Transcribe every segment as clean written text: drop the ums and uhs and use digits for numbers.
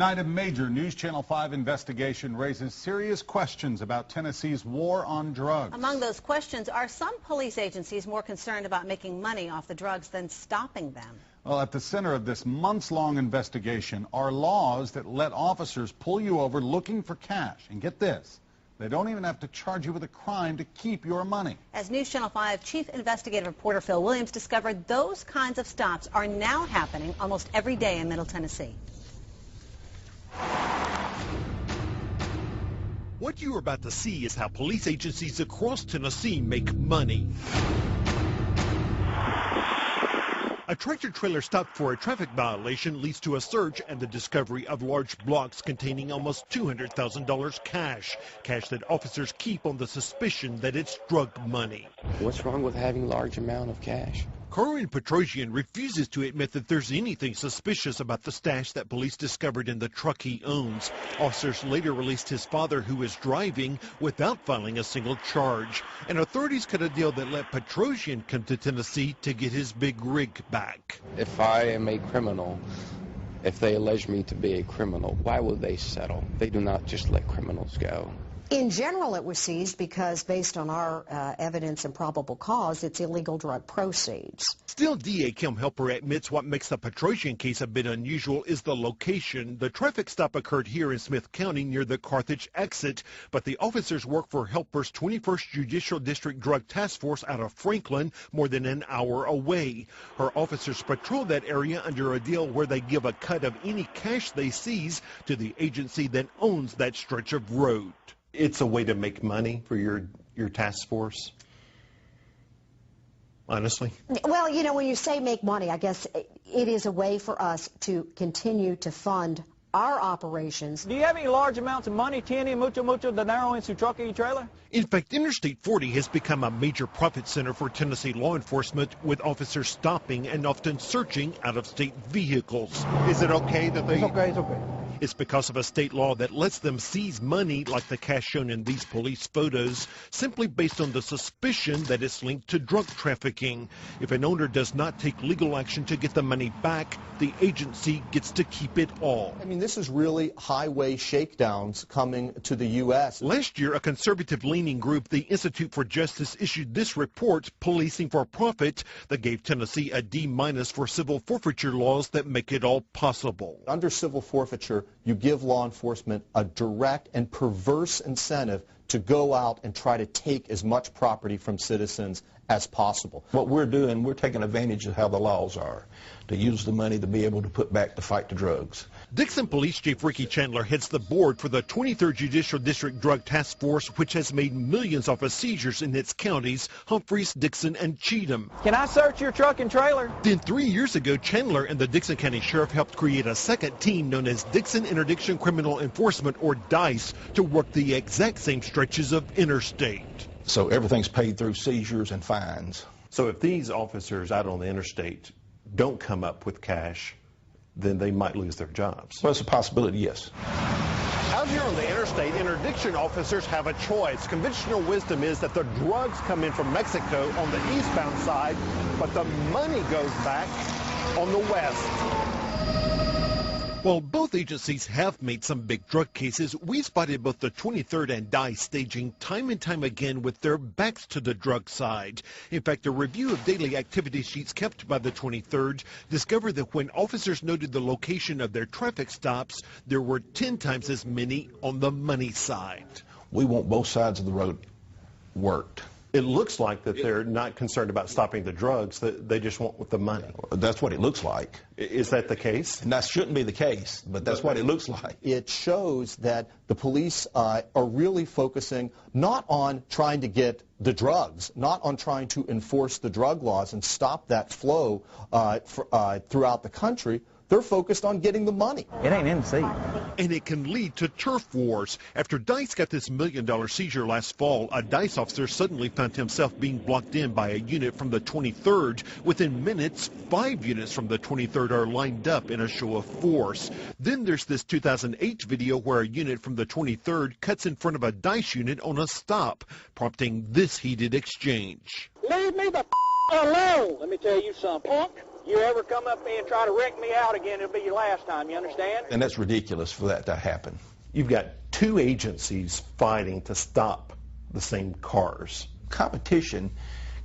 Tonight, a major News Channel 5 investigation raises serious questions about Tennessee's war on drugs. Among those questions, are some police agencies more concerned about making money off the drugs than stopping them? Well, at the center of this months-long investigation are laws that let officers pull you over looking for cash. And get this, they don't even have to charge you with a crime to keep your money. As News Channel 5 Chief Investigative Reporter Phil Williams discovered, those kinds of stops are now happening almost every day in Middle Tennessee. What you're about to see is how police agencies across Tennessee make money. A tractor-trailer stop for a traffic violation leads to a search and the discovery of large blocks containing almost $200,000 cash that officers keep on the suspicion that it's drug money. What's wrong with having large amount of cash? Corwin Petrosian refuses to admit that there's anything suspicious about the stash that police discovered in the truck he owns. Officers later released his father, who was driving, without filing a single charge. And authorities cut a deal that let Petrosian come to Tennessee to get his big rig back. If I am a criminal, if they allege me to be a criminal, why would they settle? They do not just let criminals go. In general, it was seized because, based on our evidence and probable cause, it's illegal drug proceeds. Still, DA Kim Helper admits what makes the Petrosian case a bit unusual is the location. The traffic stop occurred here in Smith County near the Carthage exit, but the officers work for Helper's 21st Judicial District Drug Task Force out of Franklin, more than an hour away. Her officers patrol that area under a deal where they give a cut of any cash they seize to the agency that owns that stretch of road. It's a way to make money for your task force, honestly? Well, you know, when you say make money, I guess it is a way for us to continue to fund our operations. Do you have any large amounts of money, tiene mucho dinero en su truck y trailer? In fact, Interstate 40 has become a major profit center for Tennessee law enforcement, with officers stopping and often searching out-of-state vehicles. Is it okay that they... It's okay. It's because of a state law that lets them seize money, like the cash shown in these police photos, simply based on the suspicion that it's linked to drug trafficking. If an owner does not take legal action to get the money back, the agency gets to keep it all. I mean, this is really highway shakedowns coming to the U.S. Last year, a conservative-leaning group, the Institute for Justice, issued this report, Policing for Profit, that gave Tennessee a D- for civil forfeiture laws that make it all possible. Under civil forfeiture, you give law enforcement a direct and perverse incentive to go out and try to take as much property from citizens as possible. What we're doing, we're taking advantage of how the laws are, to use the money to be able to put back to fight the drugs. Dixon Police Chief Ricky Chandler heads the board for the 23rd Judicial District Drug Task Force, which has made millions off of seizures in its counties, Humphreys, Dixon, and Cheatham. Can I search your truck and trailer? Then 3 years ago, Chandler and the Dixon County Sheriff helped create a second team known as Dixon Interdiction Criminal Enforcement, or DICE, to work the exact same stretches of interstate. So everything's paid through seizures and fines. So if these officers out on the interstate don't come up with cash, then they might lose their jobs. Well, it's a possibility, yes. Out here on the interstate, interdiction officers have a choice. Conventional wisdom is that the drugs come in from Mexico on the eastbound side, but the money goes back on the west. While both agencies have made some big drug cases, we spotted both the 23rd and DICE staging time and time again with their backs to the drug side. In fact, a review of daily activity sheets kept by the 23rd discovered that when officers noted the location of their traffic stops, there were 10 times as many on the money side. We want both sides of the road worked. It looks like that they're not concerned about stopping the drugs, that they just want the money. That's what it looks like. Is that the case? And that shouldn't be the case, but that's what it looks like. It shows that the police are really focusing not on trying to get the drugs, not on trying to enforce the drug laws and stop that flow throughout the country. They're focused on getting the money. It ain't in the seat. And it can lead to turf wars. After DICE got this $1 million seizure last fall, a DICE officer suddenly found himself being blocked in by a unit from the 23rd. Within minutes, 5 units from the 23rd are lined up in a show of force. Then there's this 2008 video where a unit from the 23rd cuts in front of a DICE unit on a stop, prompting this heated exchange. Leave me the alone. Let me tell you something, punk. You ever come up me and try to wreck me out again, it'll be your last time, you understand? And that's ridiculous for that to happen. You've got two agencies fighting to stop the same cars. Competition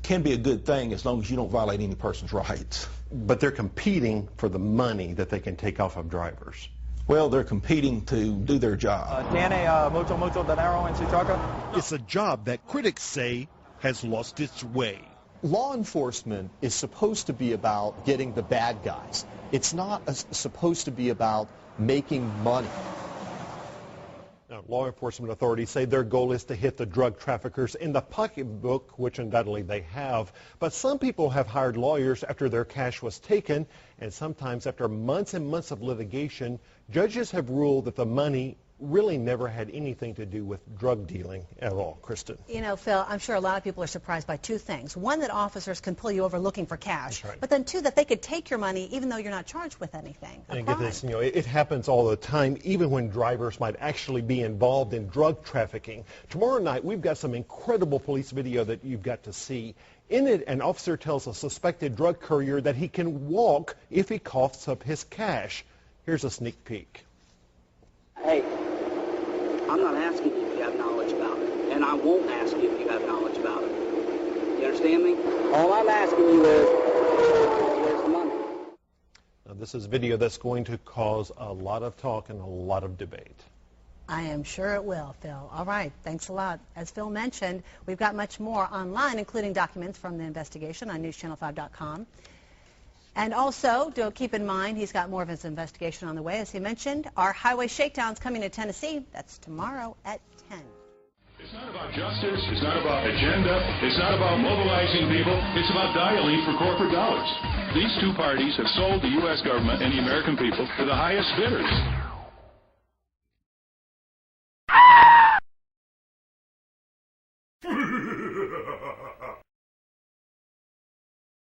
can be a good thing as long as you don't violate any person's rights. But they're competing for the money that they can take off of drivers. Well, they're competing to do their job. Tiene mucho dinero en su troca? It's a job that critics say has lost its way. Law enforcement is supposed to be about getting the bad guys. It's not supposed to be about making money. Now, law enforcement authorities say their goal is to hit the drug traffickers in the pocketbook, which undoubtedly they have. But some people have hired lawyers after their cash was taken, and sometimes after months and months of litigation, judges have ruled that the money really never had anything to do with drug dealing at all. Kristen. You know, Phil, I'm sure a lot of people are surprised by two things. One, that officers can pull you over looking for cash. That's right. But then two, that they could take your money even though you're not charged with anything. And get this, it happens all the time, even when drivers might actually be involved in drug trafficking. Tomorrow night, we've got some incredible police video that you've got to see. In it, an officer tells a suspected drug courier that he can walk if he coughs up his cash. Here's a sneak peek. Hey, I'm not asking you if you have knowledge about it, and I won't ask you if you have knowledge about it. You understand me? All I'm asking you is, where's the money? Now, this is video that's going to cause a lot of talk and a lot of debate. I am sure it will, Phil. All right, thanks a lot. As Phil mentioned, we've got much more online, including documents from the investigation on newschannel5.com. And also, do keep in mind, he's got more of his investigation on the way. As he mentioned, our highway shakedown's coming to Tennessee. That's tomorrow at 10. It's not about justice. It's not about agenda. It's not about mobilizing people. It's about dialing for corporate dollars. These two parties have sold the U.S. government and the American people to the highest bidders.